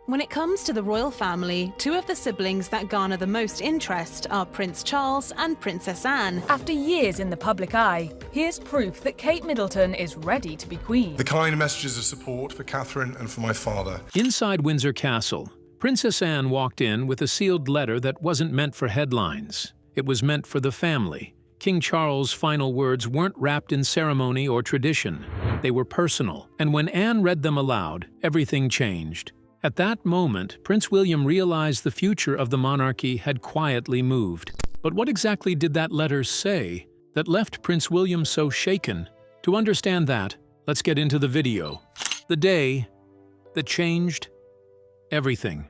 When it comes to the royal family, two of the siblings that garner the most interest are Prince Charles and Princess Anne. After years in the public eye, here's proof that Kate Middleton is ready to be queen. The kind messages of support for Catherine and for my father. Inside Windsor Castle, Princess Anne walked in with a sealed letter that wasn't meant for headlines. It was meant for the family. King Charles' final words weren't wrapped in ceremony or tradition. They were personal, and when Anne read them aloud, everything changed. At that moment, Prince William realized the future of the monarchy had quietly moved. But what exactly did that letter say that left Prince William so shaken? To understand that, let's get into the video. The day that changed everything.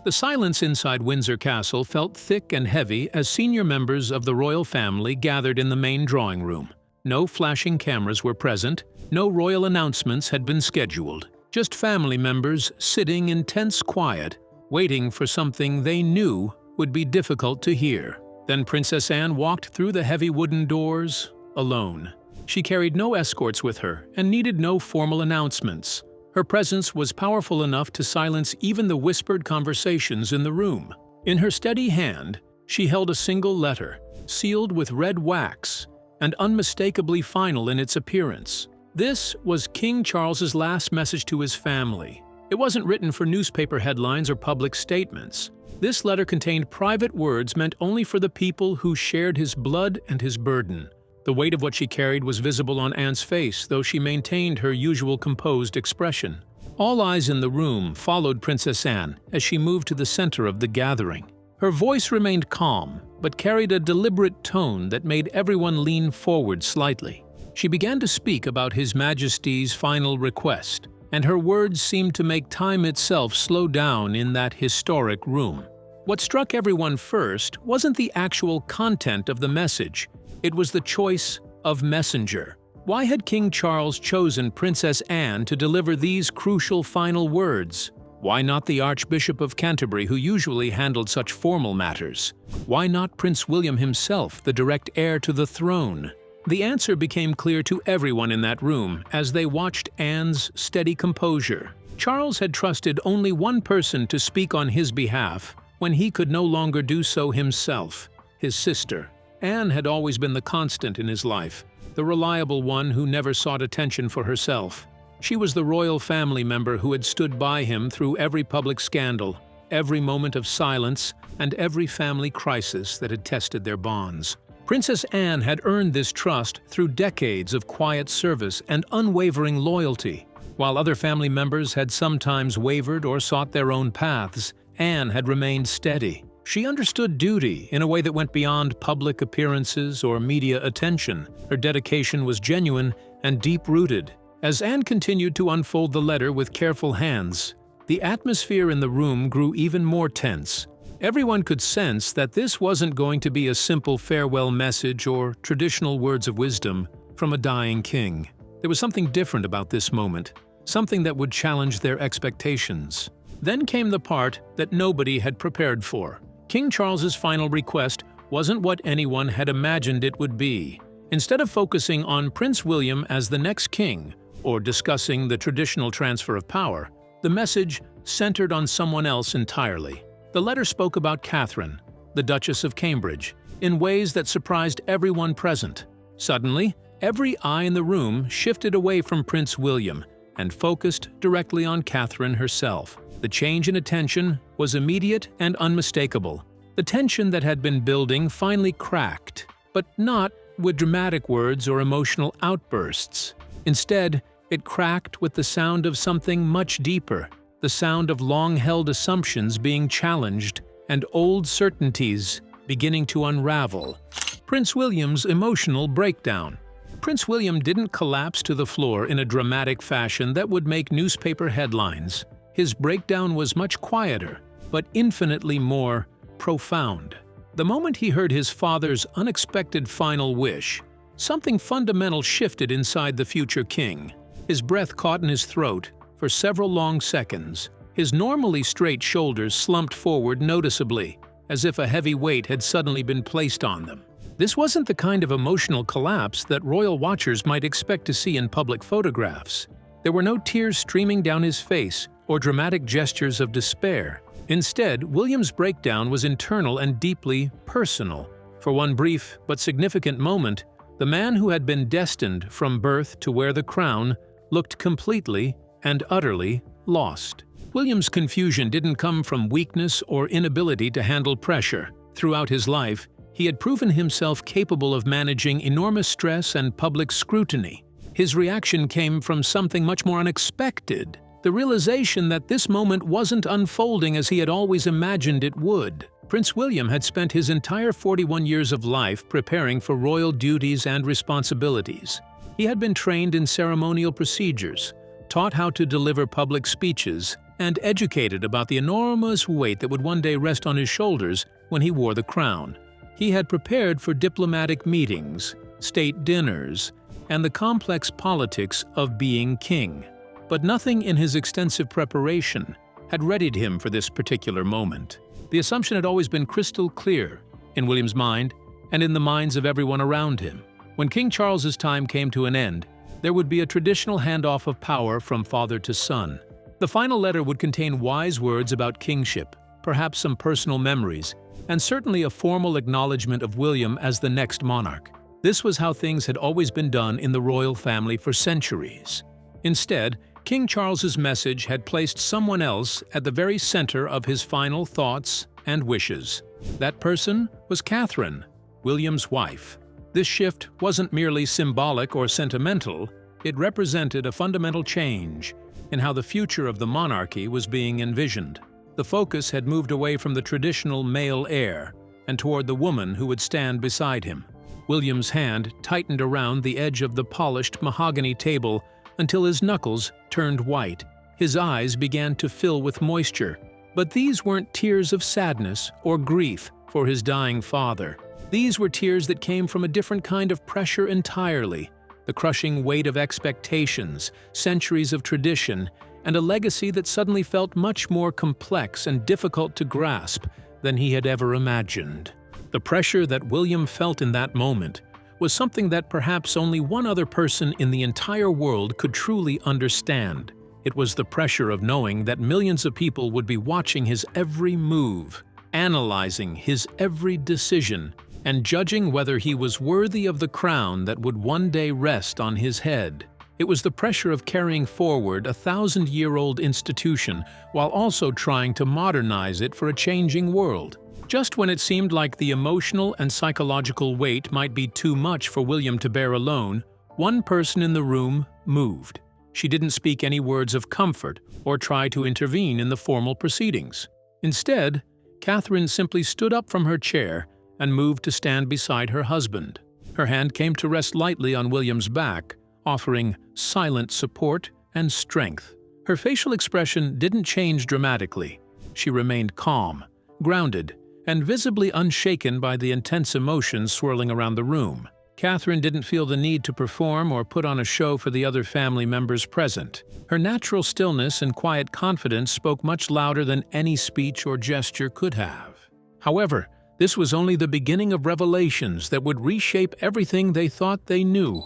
The silence inside Windsor Castle felt thick and heavy as senior members of the royal family gathered in the main drawing room. No flashing cameras were present, no royal announcements had been scheduled. Just family members sitting in tense quiet, waiting for something they knew would be difficult to hear. Then Princess Anne walked through the heavy wooden doors, alone. She carried no escorts with her and needed no formal announcements. Her presence was powerful enough to silence even the whispered conversations in the room. In her steady hand, she held a single letter, sealed with red wax, and unmistakably final in its appearance. This was King Charles's last message to his family. It wasn't written for newspaper headlines or public statements. This letter contained private words meant only for the people who shared his blood and his burden. The weight of what she carried was visible on Anne's face, though she maintained her usual composed expression. All eyes in the room followed Princess Anne as she moved to the center of the gathering. Her voice remained calm, but carried a deliberate tone that made everyone lean forward slightly. She began to speak about His Majesty's final request, and her words seemed to make time itself slow down in that historic room. What struck everyone first wasn't the actual content of the message, it was the choice of messenger. Why had King Charles chosen Princess Anne to deliver these crucial final words? Why not the Archbishop of Canterbury, who usually handled such formal matters? Why not Prince William himself, the direct heir to the throne? The answer became clear to everyone in that room as they watched Anne's steady composure. Charles had trusted only one person to speak on his behalf when he could no longer do so himself, his sister. Anne had always been the constant in his life, the reliable one who never sought attention for herself. She was the royal family member who had stood by him through every public scandal, every moment of silence, and every family crisis that had tested their bonds. Princess Anne had earned this trust through decades of quiet service and unwavering loyalty. While other family members had sometimes wavered or sought their own paths, Anne had remained steady. She understood duty in a way that went beyond public appearances or media attention. Her dedication was genuine and deep-rooted. As Anne continued to unfold the letter with careful hands, the atmosphere in the room grew even more tense. Everyone could sense that this wasn't going to be a simple farewell message or traditional words of wisdom from a dying king. There was something different about this moment, something that would challenge their expectations. Then came the part that nobody had prepared for. King Charles's final request wasn't what anyone had imagined it would be. Instead of focusing on Prince William as the next king or discussing the traditional transfer of power, the message centered on someone else entirely. The letter spoke about Catherine, the Duchess of Cambridge, in ways that surprised everyone present. Suddenly, every eye in the room shifted away from Prince William and focused directly on Catherine herself. The change in attention was immediate and unmistakable. The tension that had been building finally cracked, but not with dramatic words or emotional outbursts. Instead, it cracked with the sound of something much deeper. The sound of long-held assumptions being challenged and old certainties beginning to unravel. Prince William's emotional breakdown. Prince William didn't collapse to the floor in a dramatic fashion that would make newspaper headlines. His breakdown was much quieter, but infinitely more profound. The moment he heard his father's unexpected final wish, something fundamental shifted inside the future king. His breath caught in his throat for several long seconds. His normally straight shoulders slumped forward noticeably, as if a heavy weight had suddenly been placed on them. This wasn't the kind of emotional collapse that royal watchers might expect to see in public photographs. There were no tears streaming down his face or dramatic gestures of despair. Instead, William's breakdown was internal and deeply personal. For one brief but significant moment, the man who had been destined from birth to wear the crown looked completely and utterly lost. William's confusion didn't come from weakness or inability to handle pressure. Throughout his life, he had proven himself capable of managing enormous stress and public scrutiny. His reaction came from something much more unexpected, the realization that this moment wasn't unfolding as he had always imagined it would. Prince William had spent his entire 41 years of life preparing for royal duties and responsibilities. He had been trained in ceremonial procedures, taught how to deliver public speeches, and educated about the enormous weight that would one day rest on his shoulders when he wore the crown. He had prepared for diplomatic meetings, state dinners, and the complex politics of being king. But nothing in his extensive preparation had readied him for this particular moment. The assumption had always been crystal clear in William's mind and in the minds of everyone around him. When King Charles's time came to an end, there would be a traditional handoff of power from father to son. The final letter would contain wise words about kingship, perhaps some personal memories, and certainly a formal acknowledgement of William as the next monarch. This was how things had always been done in the royal family for centuries. Instead, King Charles's message had placed someone else at the very center of his final thoughts and wishes. That person was Catherine, William's wife. This shift wasn't merely symbolic or sentimental, it represented a fundamental change in how the future of the monarchy was being envisioned. The focus had moved away from the traditional male heir and toward the woman who would stand beside him. William's hand tightened around the edge of the polished mahogany table until his knuckles turned white. His eyes began to fill with moisture. But these weren't tears of sadness or grief for his dying father. These were tears that came from a different kind of pressure entirely. The crushing weight of expectations, centuries of tradition, and a legacy that suddenly felt much more complex and difficult to grasp than he had ever imagined. The pressure that William felt in that moment was something that perhaps only one other person in the entire world could truly understand. It was the pressure of knowing that millions of people would be watching his every move, analyzing his every decision, and judging whether he was worthy of the crown that would one day rest on his head. It was the pressure of carrying forward a 1,000-year-old institution while also trying to modernize it for a changing world. Just when it seemed like the emotional and psychological weight might be too much for William to bear alone, one person in the room moved. She didn't speak any words of comfort or try to intervene in the formal proceedings. Instead, Catherine simply stood up from her chair and moved to stand beside her husband. Her hand came to rest lightly on William's back, offering silent support and strength. Her facial expression didn't change dramatically. She remained calm, grounded, and visibly unshaken by the intense emotions swirling around the room. Catherine didn't feel the need to perform or put on a show for the other family members present. Her natural stillness and quiet confidence spoke much louder than any speech or gesture could have. However, this was only the beginning of revelations that would reshape everything they thought they knew.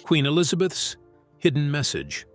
Queen Elizabeth's hidden message.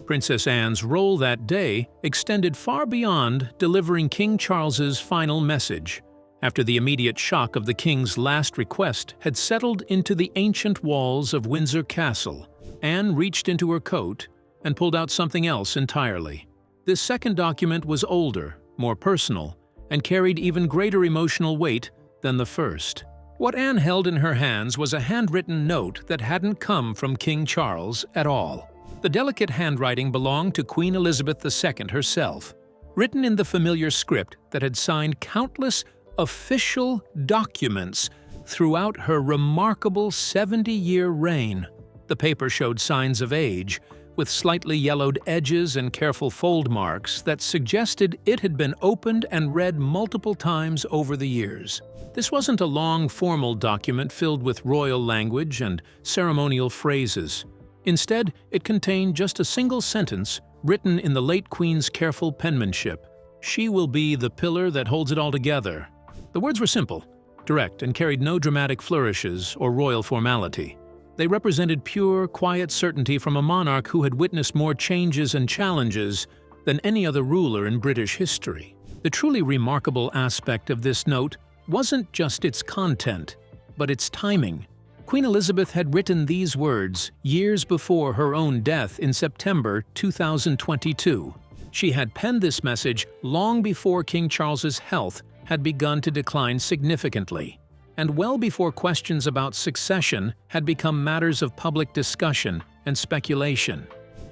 Princess Anne's role that day extended far beyond delivering King Charles's final message. After the immediate shock of the king's last request had settled into the ancient walls of Windsor Castle, Anne reached into her coat and pulled out something else entirely. This second document was older, more personal, and carried even greater emotional weight than the first. What Anne held in her hands was a handwritten note that hadn't come from King Charles at all. The delicate handwriting belonged to Queen Elizabeth II herself, written in the familiar script that had signed countless official documents throughout her remarkable 70-year reign. The paper showed signs of age, with slightly yellowed edges and careful fold marks that suggested it had been opened and read multiple times over the years. This wasn't a long, formal document filled with royal language and ceremonial phrases. Instead, it contained just a single sentence written in the late Queen's careful penmanship. "She will be the pillar that holds it all together." The words were simple, direct, and carried no dramatic flourishes or royal formality. They represented pure, quiet certainty from a monarch who had witnessed more changes and challenges than any other ruler in British history. The truly remarkable aspect of this note wasn't just its content, but its timing. Queen Elizabeth had written these words years before her own death in September 2022. She had penned this message long before King Charles's health had begun to decline significantly, and well before questions about succession had become matters of public discussion and speculation.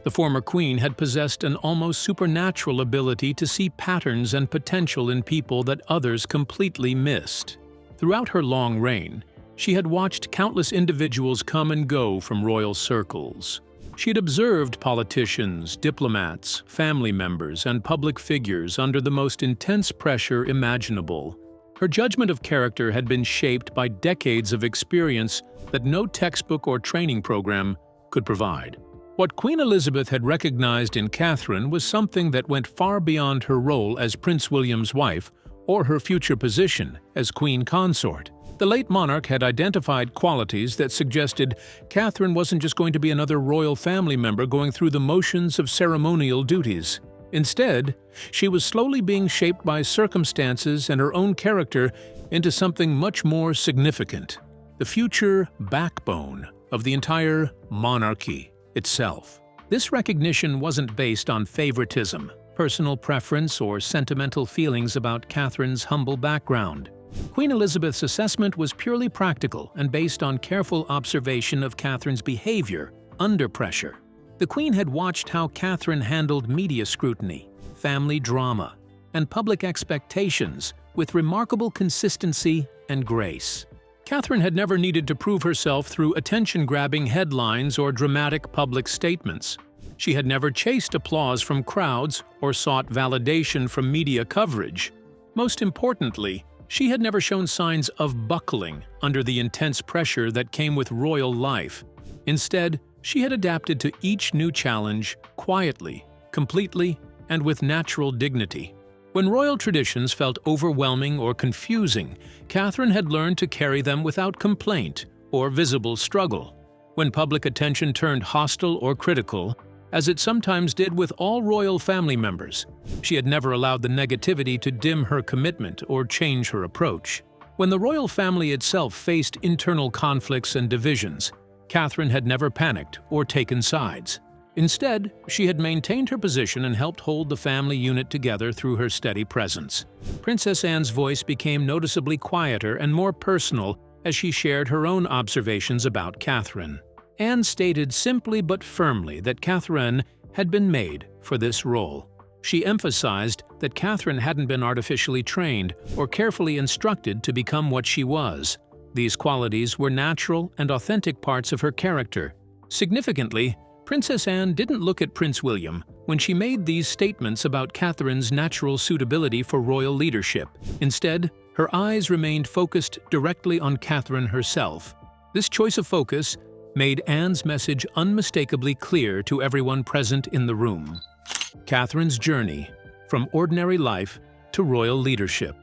The former queen had possessed an almost supernatural ability to see patterns and potential in people that others completely missed. Throughout her long reign, she had watched countless individuals come and go from royal circles. She had observed politicians, diplomats, family members, and public figures under the most intense pressure imaginable. Her judgment of character had been shaped by decades of experience that no textbook or training program could provide. What Queen Elizabeth had recognized in Catherine was something that went far beyond her role as Prince William's wife or her future position as Queen Consort. The late monarch had identified qualities that suggested Catherine wasn't just going to be another royal family member going through the motions of ceremonial duties. Instead, she was slowly being shaped by circumstances and her own character into something much more significant: the future backbone of the entire monarchy itself. This recognition wasn't based on favoritism, personal preference, or sentimental feelings about Catherine's humble background. Queen Elizabeth's assessment was purely practical and based on careful observation of Catherine's behavior under pressure. The Queen had watched how Catherine handled media scrutiny, family drama, and public expectations with remarkable consistency and grace. Catherine had never needed to prove herself through attention-grabbing headlines or dramatic public statements. She had never chased applause from crowds or sought validation from media coverage. Most importantly, she had never shown signs of buckling under the intense pressure that came with royal life. Instead, she had adapted to each new challenge quietly, completely, and with natural dignity. When royal traditions felt overwhelming or confusing, Catherine had learned to carry them without complaint or visible struggle. When public attention turned hostile or critical, as it sometimes did with all royal family members, she had never allowed the negativity to dim her commitment or change her approach. When the royal family itself faced internal conflicts and divisions, Catherine had never panicked or taken sides. Instead, she had maintained her position and helped hold the family unit together through her steady presence. Princess Anne's voice became noticeably quieter and more personal as she shared her own observations about Catherine. Anne stated simply but firmly that Catherine had been made for this role. She emphasized that Catherine hadn't been artificially trained or carefully instructed to become what she was. These qualities were natural and authentic parts of her character. Significantly, Princess Anne didn't look at Prince William when she made these statements about Catherine's natural suitability for royal leadership. Instead, her eyes remained focused directly on Catherine herself. This choice of focus made Anne's message unmistakably clear to everyone present in the room. Catherine's journey from ordinary life to royal leadership.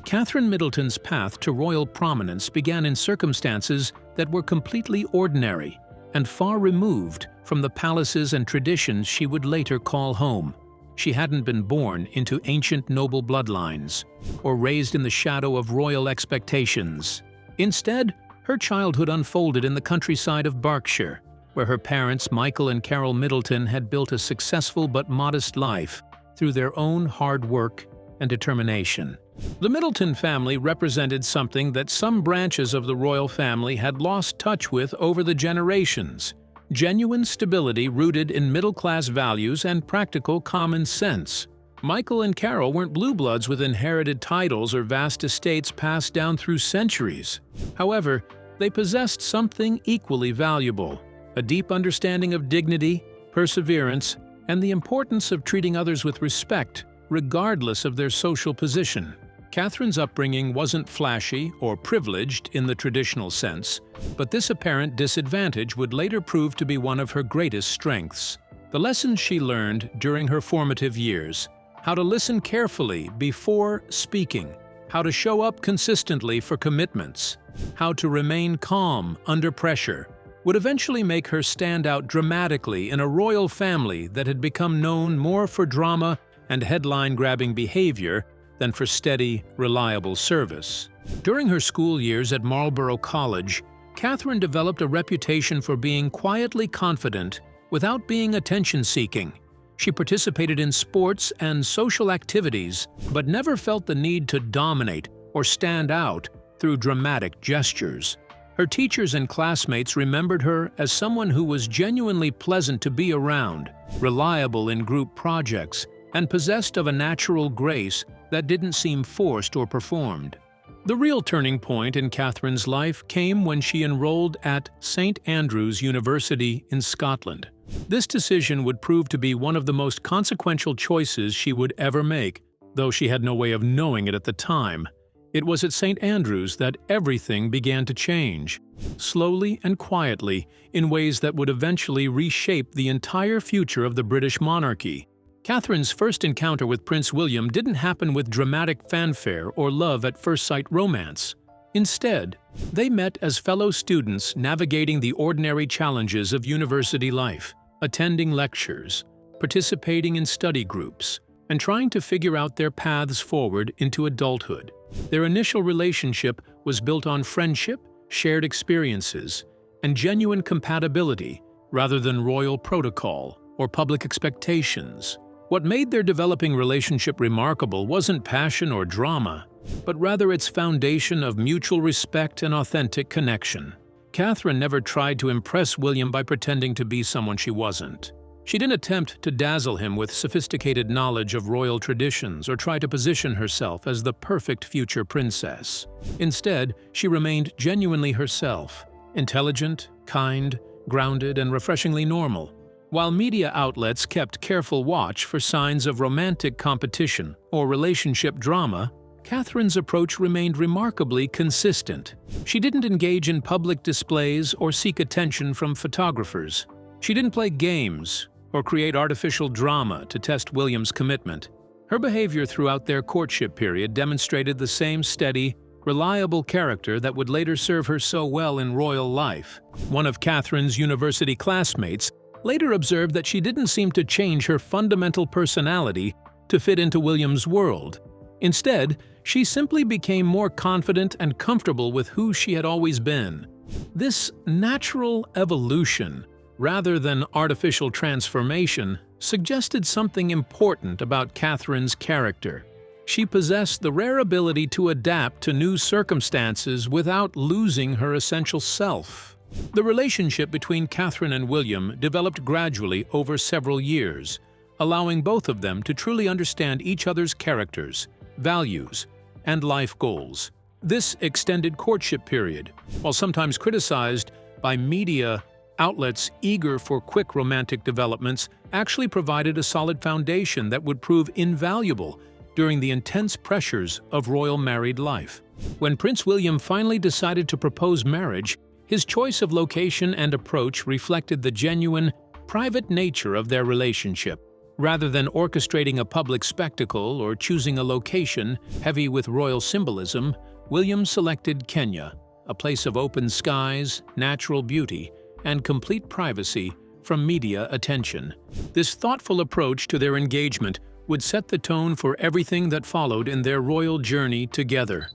Catherine Middleton's path to royal prominence began in circumstances that were completely ordinary and far removed from the palaces and traditions she would later call home. She hadn't been born into ancient noble bloodlines or raised in the shadow of royal expectations. Instead, her childhood unfolded in the countryside of Berkshire, where her parents, Michael and Carol Middleton, had built a successful but modest life through their own hard work and determination. The Middleton family represented something that some branches of the royal family had lost touch with over the generations: genuine stability rooted in middle-class values and practical common sense. Michael and Carol weren't blue bloods with inherited titles or vast estates passed down through centuries. However, they possessed something equally valuable: a deep understanding of dignity, perseverance, and the importance of treating others with respect, regardless of their social position. Catherine's upbringing wasn't flashy or privileged in the traditional sense, but this apparent disadvantage would later prove to be one of her greatest strengths. The lessons she learned during her formative years: how to listen carefully before speaking, how to show up consistently for commitments, how to remain calm under pressure, would eventually make her stand out dramatically in a royal family that had become known more for drama and headline-grabbing behavior than for steady, reliable service. During her school years at Marlborough College, Catherine developed a reputation for being quietly confident without being attention-seeking. She participated in sports and social activities, but never felt the need to dominate or stand out through dramatic gestures. Her teachers and classmates remembered her as someone who was genuinely pleasant to be around, reliable in group projects, and possessed of a natural grace that didn't seem forced or performed. The real turning point in Catherine's life came when she enrolled at St. Andrews University in Scotland. This decision would prove to be one of the most consequential choices she would ever make, though she had no way of knowing it at the time. It was at St. Andrews that everything began to change, slowly and quietly, in ways that would eventually reshape the entire future of the British monarchy. Catherine's first encounter with Prince William didn't happen with dramatic fanfare or love-at-first-sight romance. Instead, they met as fellow students navigating the ordinary challenges of university life, attending lectures, participating in study groups, and trying to figure out their paths forward into adulthood. Their initial relationship was built on friendship, shared experiences, and genuine compatibility rather than royal protocol or public expectations. What made their developing relationship remarkable wasn't passion or drama, but rather its foundation of mutual respect and authentic connection. Catherine never tried to impress William by pretending to be someone she wasn't. She didn't attempt to dazzle him with sophisticated knowledge of royal traditions or try to position herself as the perfect future princess. Instead, she remained genuinely herself, intelligent, kind, grounded, and refreshingly normal. While media outlets kept careful watch for signs of romantic competition or relationship drama, Catherine's approach remained remarkably consistent. She didn't engage in public displays or seek attention from photographers. She didn't play games or create artificial drama to test William's commitment. Her behavior throughout their courtship period demonstrated the same steady, reliable character that would later serve her so well in royal life. One of Catherine's university classmates later observed that she didn't seem to change her fundamental personality to fit into William's world. Instead, she simply became more confident and comfortable with who she had always been. This natural evolution, rather than artificial transformation, suggested something important about Catherine's character. She possessed the rare ability to adapt to new circumstances without losing her essential self. The relationship between Catherine and William developed gradually over several years, allowing both of them to truly understand each other's characters, values, and life goals. This extended courtship period, while sometimes criticized by media outlets eager for quick romantic developments, actually provided a solid foundation that would prove invaluable during the intense pressures of royal married life. When Prince William finally decided to propose marriage, his choice of location and approach reflected the genuine, private nature of their relationship. Rather than orchestrating a public spectacle or choosing a location heavy with royal symbolism, William selected Kenya, a place of open skies, natural beauty, and complete privacy from media attention. This thoughtful approach to their engagement would set the tone for everything that followed in their royal journey together.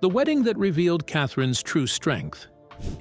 The wedding that revealed Catherine's true strength.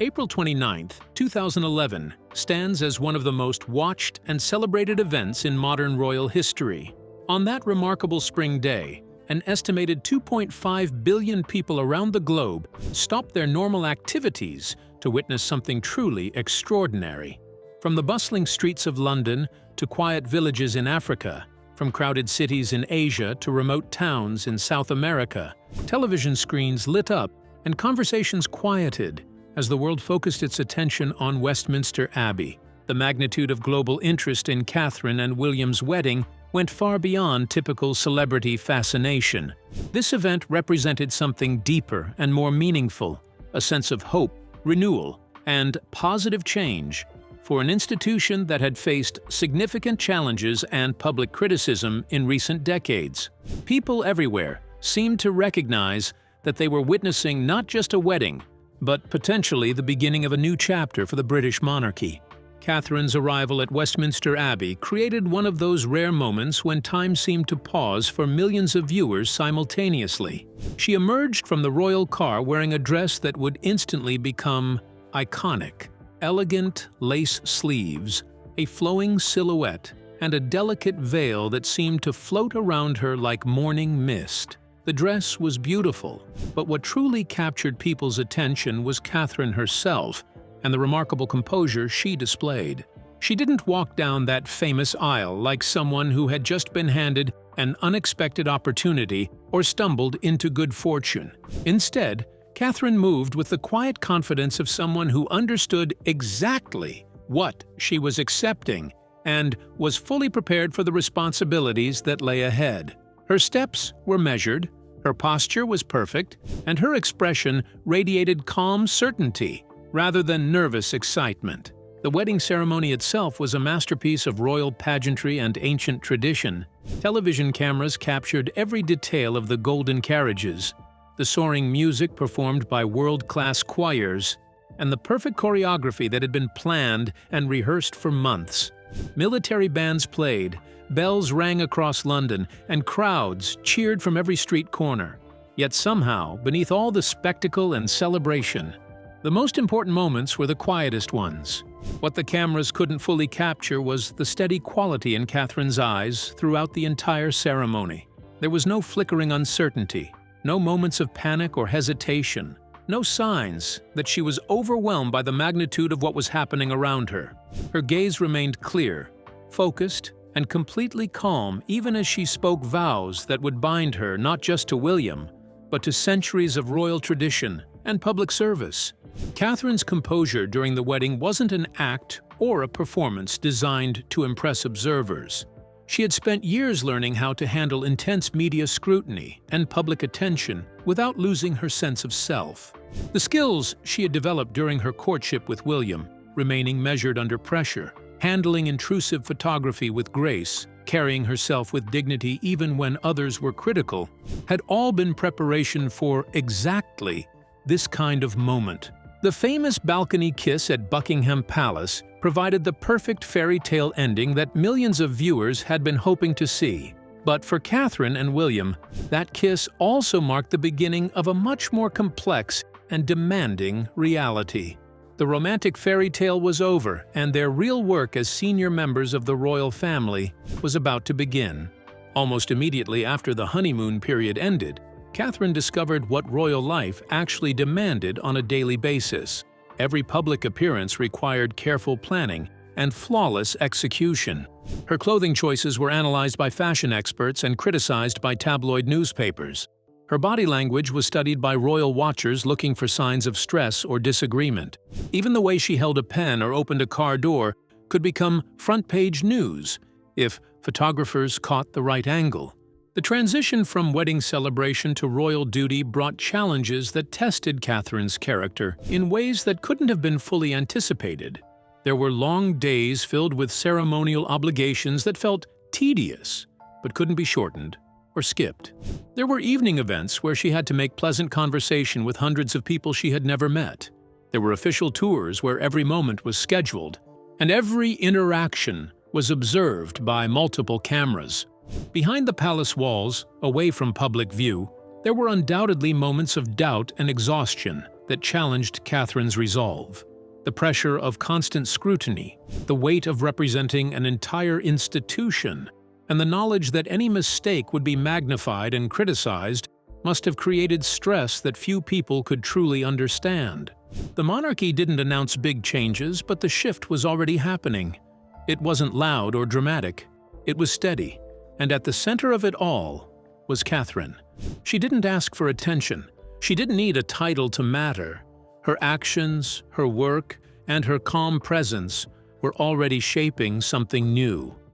April 29, 2011, stands as one of the most watched and celebrated events in modern royal history. On that remarkable spring day, an estimated 2.5 billion people around the globe stopped their normal activities to witness something truly extraordinary. From the bustling streets of London to quiet villages in Africa, from crowded cities in Asia to remote towns in South America, television screens lit up and conversations quieted as the world focused its attention on Westminster Abbey. The magnitude of global interest in Catherine and William's wedding went far beyond typical celebrity fascination. This event represented something deeper and more meaningful, a sense of hope, renewal, and positive change for an institution that had faced significant challenges and public criticism in recent decades. People everywhere seemed to recognize that they were witnessing not just a wedding, but potentially the beginning of a new chapter for the British monarchy. Catherine's arrival at Westminster Abbey created one of those rare moments when time seemed to pause for millions of viewers simultaneously. She emerged from the royal car wearing a dress that would instantly become iconic. Elegant lace sleeves, a flowing silhouette, and a delicate veil that seemed to float around her like morning mist. The dress was beautiful, but what truly captured people's attention was Catherine herself and the remarkable composure she displayed. She didn't walk down that famous aisle like someone who had just been handed an unexpected opportunity or stumbled into good fortune. Instead, Catherine moved with the quiet confidence of someone who understood exactly what she was accepting and was fully prepared for the responsibilities that lay ahead. Her steps were measured, her posture was perfect, and her expression radiated calm certainty rather than nervous excitement. The wedding ceremony itself was a masterpiece of royal pageantry and ancient tradition. Television cameras captured every detail of the golden carriages, the soaring music performed by world-class choirs, and the perfect choreography that had been planned and rehearsed for months. Military bands played, bells rang across London, and crowds cheered from every street corner. Yet somehow, beneath all the spectacle and celebration, the most important moments were the quietest ones. What the cameras couldn't fully capture was the steady quality in Catherine's eyes throughout the entire ceremony. There was no flickering uncertainty, no moments of panic or hesitation, no signs that she was overwhelmed by the magnitude of what was happening around her. Her gaze remained clear, focused, and completely calm even as she spoke vows that would bind her not just to William, but to centuries of royal tradition and public service. Catherine's composure during the wedding wasn't an act or a performance designed to impress observers. She had spent years learning how to handle intense media scrutiny and public attention without losing her sense of self. The skills she had developed during her courtship with William, remaining measured under pressure, handling intrusive photography with grace, carrying herself with dignity even when others were critical, had all been preparation for exactly this kind of moment. The famous balcony kiss at Buckingham Palace provided the perfect fairy tale ending that millions of viewers had been hoping to see. But for Catherine and William, that kiss also marked the beginning of a much more complex and demanding reality. The romantic fairy tale was over, and their real work as senior members of the royal family was about to begin. Almost immediately after the honeymoon period ended, Catherine discovered what royal life actually demanded on a daily basis. Every public appearance required careful planning and flawless execution. Her clothing choices were analyzed by fashion experts and criticized by tabloid newspapers. Her body language was studied by royal watchers looking for signs of stress or disagreement. Even the way she held a pen or opened a car door could become front-page news if photographers caught the right angle. The transition from wedding celebration to royal duty brought challenges that tested Catherine's character in ways that couldn't have been fully anticipated. There were long days filled with ceremonial obligations that felt tedious, but couldn't be shortened or skipped. There were evening events where she had to make pleasant conversation with hundreds of people she had never met. There were official tours where every moment was scheduled, and every interaction was observed by multiple cameras. Behind the palace walls, away from public view, there were undoubtedly moments of doubt and exhaustion that challenged Catherine's resolve. The pressure of constant scrutiny, the weight of representing an entire institution, and the knowledge that any mistake would be magnified and criticized must have created stress that few people could truly understand. The monarchy didn't announce big changes, but the shift was already happening. It wasn't loud or dramatic. It was steady. And at the center of it all was Catherine. She didn't ask for attention. She didn't need a title to matter. Her actions, her work, and her calm presence were already shaping something new.